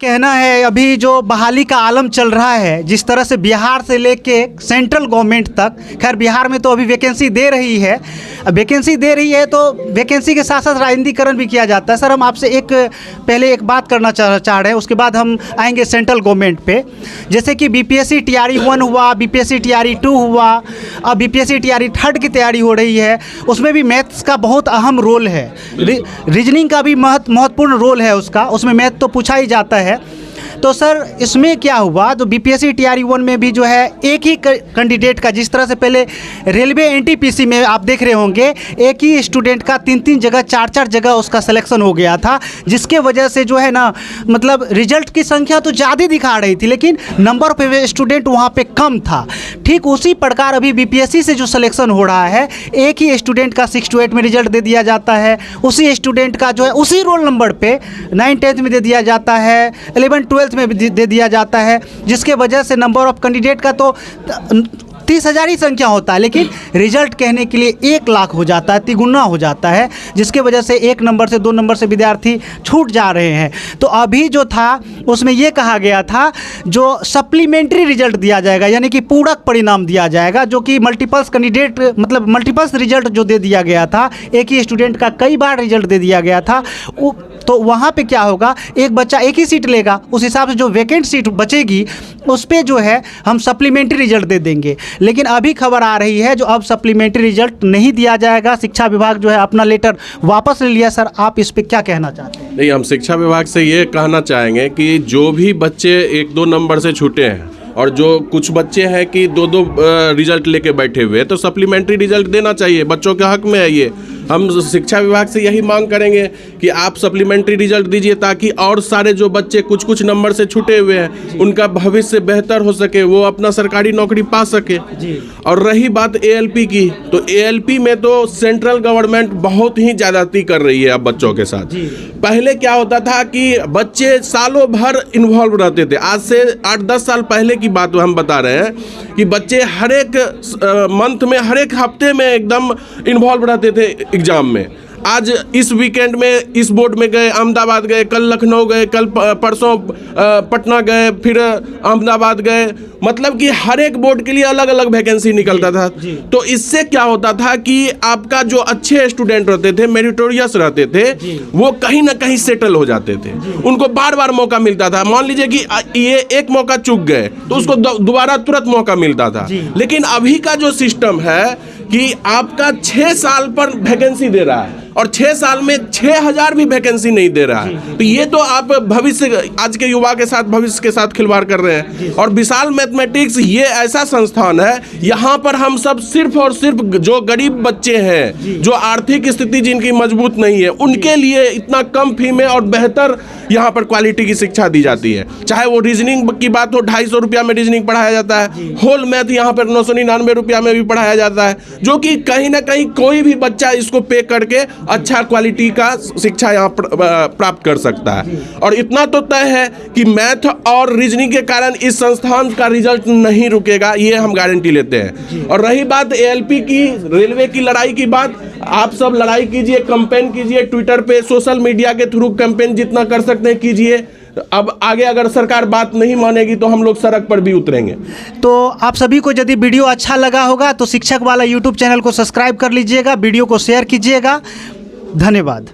कहना है अभी जो बहाली का आलम चल रहा है, जिस तरह से बिहार से लेके सेंट्रल गवर्नमेंट तक, खैर बिहार में तो अभी वैकेंसी दे रही है, तो वैकेंसी के साथ साथ राजनीतिकरण भी किया जाता है। सर हम आपसे पहले एक बात करना चाह रहे हैं, उसके बाद हम आएंगे सेंट्रल गवर्नमेंट पे। जैसे कि बीपीएससी टीआरई 1 हुआ, बीपीएससी टीआरई 2 हुआ, अब बीपीएससी टीआरई 3 की तैयारी हो रही है, उसमें भी मैथ्स का बहुत अहम रोल है, रीजनिंग का भी महत्वपूर्ण रोल है उसका, उसमें मैथ तो पूछा ही जाता है। तो सर इसमें क्या हुआ, तो बीपीएससी टीआरई 1 में भी जो है एक ही कैंडिडेट का, जिस तरह से पहले रेलवे एनटीपीसी में आप देख रहे होंगे, एक ही स्टूडेंट का 3-3 जगह 4-4 जगह उसका सिलेक्शन हो गया था, जिसके वजह से जो है ना, मतलब रिजल्ट की संख्या तो ज़्यादा दिखा रही थी लेकिन नंबर ऑफ स्टूडेंट वहाँ पे कम था। ठीक उसी प्रकार अभी बीपीएससी से जो सिलेक्शन हो रहा है, एक ही स्टूडेंट का 6 to 8 में रिजल्ट दे दिया जाता है, उसी स्टूडेंट का जो है उसी रोल नंबर पे 9th-10th में दे दिया जाता है, 11th-12th में भी दे दिया जाता है, जिसके वजह से नंबर ऑफ कैंडिडेट का तो 30,000 ही संख्या होता है, लेकिन रिजल्ट कहने के लिए 1 लाख हो जाता है, तिगुना हो जाता है, जिसके वजह से 1 नंबर से 2 नंबर से विद्यार्थी छूट जा रहे हैं। तो अभी जो था उसमें ये कहा गया था जो सप्लीमेंट्री रिजल्ट दिया जाएगा, यानी कि पूरक परिणाम दिया जाएगा, जो कि मल्टीपल्स कैंडिडेट मतलब मल्टीपल्स रिजल्ट जो दे दिया गया था, एक ही स्टूडेंट का कई बार रिजल्ट दे दिया गया था, तो वहाँ पे क्या होगा, एक बच्चा एक ही सीट लेगा, उस हिसाब से जो वैकेंट सीट बचेगी उस पे जो है हम सप्लीमेंट्री रिजल्ट दे देंगे। लेकिन अभी खबर आ रही है जो अब सप्लीमेंट्री रिजल्ट नहीं दिया जाएगा, शिक्षा विभाग जो है अपना लेटर वापस ले लिया। सर आप इस पे क्या कहना चाहते हैं? नहीं, हम शिक्षा विभाग से ये कहना चाहेंगे कि जो भी बच्चे 1-2 नंबर से छूटे हैं और जो कुछ बच्चे हैं कि 2-2 रिजल्ट लेके बैठे हुए हैं, तो सप्लीमेंट्री रिजल्ट देना चाहिए, बच्चों के हक में है ये। हम शिक्षा विभाग से यही मांग करेंगे कि आप सप्लीमेंट्री रिजल्ट दीजिए, ताकि और सारे जो बच्चे कुछ नंबर से छूटे हुए हैं उनका भविष्य बेहतर हो सके, वो अपना सरकारी नौकरी पा सके। और रही बात एएलपी की, तो एएलपी में तो सेंट्रल गवर्नमेंट बहुत ही ज्यादती कर रही है अब बच्चों के साथ। पहले क्या होता था कि बच्चे सालों भर इन्वॉल्व रहते थे, आज से 8-10 साल पहले की बात हम बता रहे हैं कि बच्चे हर एक मंथ में, हर एक हफ्ते में एकदम इन्वॉल्व रहते थे एग्जाम में। आज इस वीकेंड में इस बोर्ड में गए, अहमदाबाद गए, कल लखनऊ गए, कल परसों पटना गए, फिर अहमदाबाद गए, मतलब कि हर एक बोर्ड के लिए अलग अलग वैकेंसी निकलता था। तो इससे क्या होता था कि आपका जो अच्छे स्टूडेंट रहते थे, मेरिटोरियस रहते थे, वो कहीं ना कहीं सेटल हो जाते थे, उनको बार बार मौका मिलता था। मान लीजिए कि ये एक मौका चूक गए तो उसको दोबारा तुरंत मौका मिलता था। लेकिन अभी का जो सिस्टम है कि आपका 6 साल पर वैकेंसी दे रहा है और 6 साल में 6,000 भी वैकेंसी नहीं दे रहा है, तो ये तो आप भविष्य, आज के युवा के साथ भविष्य के साथ खिलवाड़ कर रहे हैं। और विशाल मैथमेटिक्स ये ऐसा संस्थान है, यहाँ पर हम सब सिर्फ और सिर्फ जो गरीब बच्चे हैं, जो आर्थिक स्थिति जिनकी मजबूत नहीं है, उनके लिए इतना कम फी में और बेहतर यहाँ पर क्वालिटी की शिक्षा दी जाती है। चाहे वो रीजनिंग की बात हो, 250 रुपया में रीजनिंग पढ़ाया जाता है, होल मैथ यहाँ पर 999 रुपया में भी पढ़ाया जाता है, जो कि कहीं ना कहीं कोई भी बच्चा इसको पे करके अच्छा क्वालिटी का शिक्षा यहाँ प्राप्त कर सकता है। और इतना तो तय है कि मैथ और रीजनिंग के कारण इस संस्थान का रिजल्ट नहीं रुकेगा, ये हम गारंटी लेते हैं। और रही बात एएलपी की, रेलवे की लड़ाई की बात, आप सब लड़ाई कीजिए, कैंपेन कीजिए, ट्विटर पे, सोशल मीडिया के थ्रू कैंपेन जितना कर सकते हैं कीजिए। अब आगे अगर सरकार बात नहीं मानेगी तो हम लोग सड़क पर भी उतरेंगे। तो आप सभी को यदि वीडियो अच्छा लगा होगा तो शिक्षक वाला यूट्यूब चैनल को सब्सक्राइब कर लीजिएगा, वीडियो को शेयर कीजिएगा। धन्यवाद।